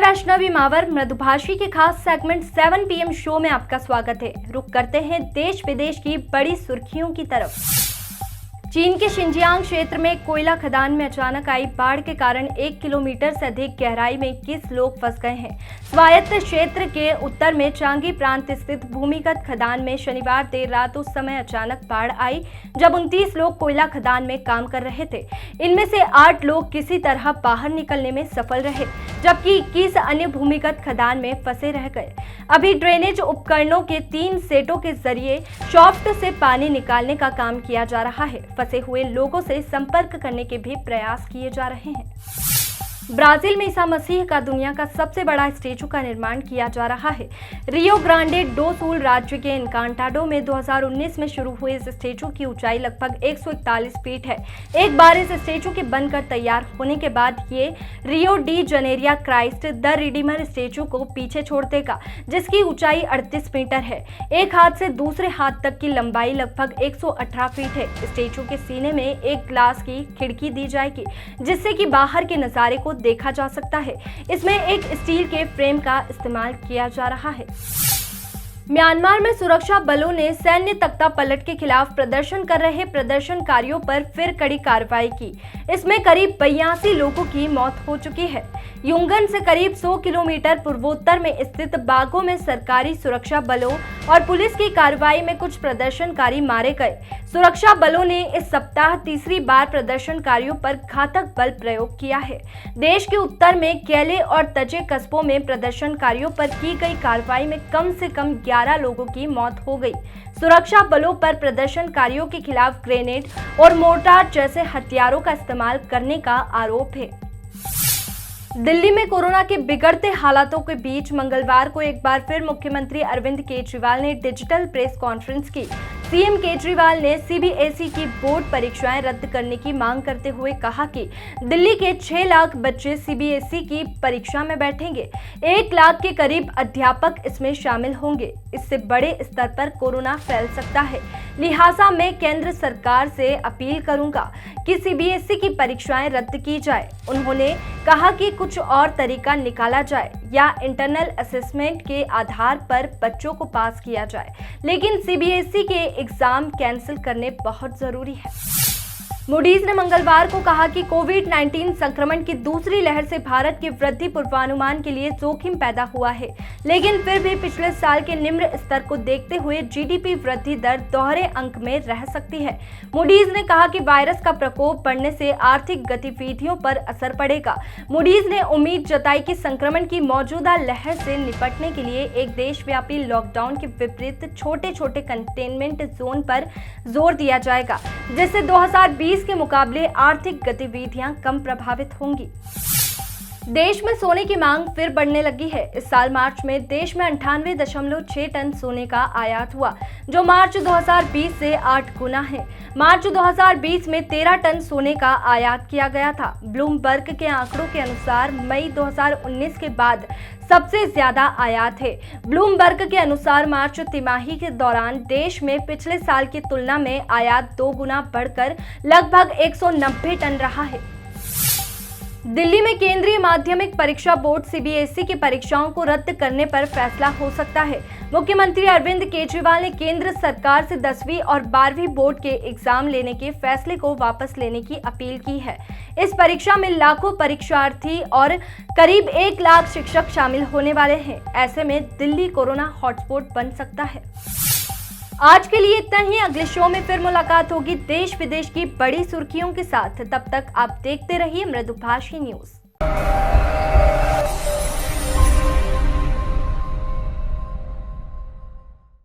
वैष्णवी मावर मृदुभाषी के खास सेगमेंट 7 PM शो में आपका स्वागत है। रुक करते हैं देश विदेश की बड़ी सुर्खियों की तरफ। चीन के शिनजियांग क्षेत्र में कोयला खदान में अचानक आई बाढ़ के कारण 1 किलोमीटर से अधिक गहराई में 21 लोग फंस गए हैं। स्वायत्त क्षेत्र के उत्तर में चांगी प्रांत स्थित भूमिगत खदान में शनिवार देर रात उस समय अचानक बाढ़ आई जब 29 लोग कोयला खदान में काम कर रहे थे। इनमें से 8 लोग किसी तरह बाहर निकलने में सफल रहे, जबकि 21 अन्य भूमिगत खदान में फंसे रह गए। अभी ड्रेनेज उपकरणों के 3 सेटों के जरिए शॉफ्ट से पानी निकालने का काम किया जा रहा है। फंसे हुए लोगों से संपर्क करने के भी प्रयास किए जा रहे हैं। ब्राजील में ईसा मसीह का दुनिया का सबसे बड़ा स्टैचू का निर्माण किया जा रहा है। रियो ग्रांडे डो सुल राज्य के एनकांटाडो में 2019 में शुरू हुए इस स्टैचू की ऊंचाई लगभग 141 फीट है। एक बार इस स्टैचू के बनकर तैयार होने के बाद ये Rio de Janeiro Christ the Redeemer statue को पीछे छोड़ देगा, जिसकी ऊंचाई 38 मीटर है। एक हाथ से दूसरे हाथ तक की लंबाई लगभग 118 फीट है। स्टैचू के सीने में एक ग्लास की खिड़की दी जाएगी, जिससे कि बाहर के नजारे को देखा जा सकता है। इसमें एक स्टील के फ्रेम का इस्तेमाल किया जा रहा है। म्यांमार में सुरक्षा बलों ने सैन्य तख्ता पलट के खिलाफ प्रदर्शन कर रहे प्रदर्शनकारियों पर फिर कड़ी कार्रवाई की। इसमें करीब 82 लोगों की मौत हो चुकी है। युंगन से करीब 100 किलोमीटर पूर्वोत्तर में स्थित बागों में सरकारी सुरक्षा बलों और पुलिस की कार्रवाई में कुछ प्रदर्शनकारी मारे गए। सुरक्षा बलों ने इस सप्ताह तीसरी बार प्रदर्शनकारियों पर घातक बल प्रयोग किया है। देश के उत्तर में केले और तजे कस्बों में प्रदर्शनकारियों पर की गई कार्रवाई में कम से कम 11 लोगों की मौत हो गई। सुरक्षा बलों पर प्रदर्शनकारियों के खिलाफ ग्रेनेड और मोर्टार जैसे हथियारों का इस्तेमाल करने का आरोप है। दिल्ली में कोरोना के बिगड़ते हालातों के बीच मंगलवार को एक बार फिर मुख्यमंत्री अरविंद केजरीवाल ने डिजिटल प्रेस कॉन्फ्रेंस की। सीएम केजरीवाल ने सीबीएसई की बोर्ड परीक्षाएं रद्द करने की मांग करते हुए कहा कि दिल्ली के 6 लाख बच्चे सीबीएसई की परीक्षा में बैठेंगे। 1 लाख के करीब अध्यापक इसमें शामिल होंगे। इससे बड़े स्तर पर कोरोना फैल सकता है। लिहाजा मैं केंद्र सरकार से अपील करूंगा कि सीबीएसई की परीक्षाएं रद्द की जाए। उन्होंने कहा कि कुछ और तरीका निकाला जाए या इंटरनल असेसमेंट के आधार पर बच्चों को पास किया जाए, लेकिन सीबीएसई के एग्जाम कैंसिल करने बहुत जरूरी है। मूडीज ने मंगलवार को कहा कि कोविड-19 संक्रमण की दूसरी लहर से भारत के वृद्धि पूर्वानुमान के लिए जोखिम पैदा हुआ है, लेकिन फिर भी पिछले साल के निम्न स्तर को देखते हुए जीडीपी वृद्धि दर दोहरे अंक में रह सकती है। मूडीज ने कहा कि वायरस का प्रकोप बढ़ने से आर्थिक गतिविधियों पर असर पड़ेगा। मूडीज ने उम्मीद जताई कि संक्रमण की मौजूदा लहर से निपटने के लिए एक देशव्यापी लॉकडाउन के विपरीत छोटे छोटे कंटेनमेंट जोन पर जोर दिया जाएगा, जिससे 2020 के मुकाबले आर्थिक गतिविधियां कम प्रभावित होंगी। देश में सोने की मांग फिर बढ़ने लगी है। इस साल मार्च में देश में 98.6 टन सोने का आयात हुआ, जो मार्च 2020 से 8 गुना है। मार्च 2020 में 13 टन सोने का आयात किया गया था। ब्लूमबर्ग के आंकड़ों के अनुसार मई 2019 के बाद सबसे ज्यादा आयात है। ब्लूमबर्ग के अनुसार मार्च तिमाही के दौरान देश में पिछले साल की तुलना में आयात 2 गुना बढ़कर लगभग 190 टन रहा है। दिल्ली में केंद्रीय माध्यमिक परीक्षा बोर्ड सीबीएसई की परीक्षाओं को रद्द करने पर फैसला हो सकता है। मुख्यमंत्री अरविंद केजरीवाल ने केंद्र सरकार से 10वीं और 12वीं बोर्ड के एग्जाम लेने के फैसले को वापस लेने की अपील की है। इस परीक्षा में लाखों परीक्षार्थी और करीब 1 लाख शिक्षक शामिल होने वाले हैं। ऐसे में दिल्ली कोरोना हॉटस्पॉट बन सकता है। आज के लिए इतना ही। अगले शो में फिर मुलाकात होगी देश विदेश की बड़ी सुर्खियों के साथ। तब तक आप देखते रहिए मृदुभाषी न्यूज।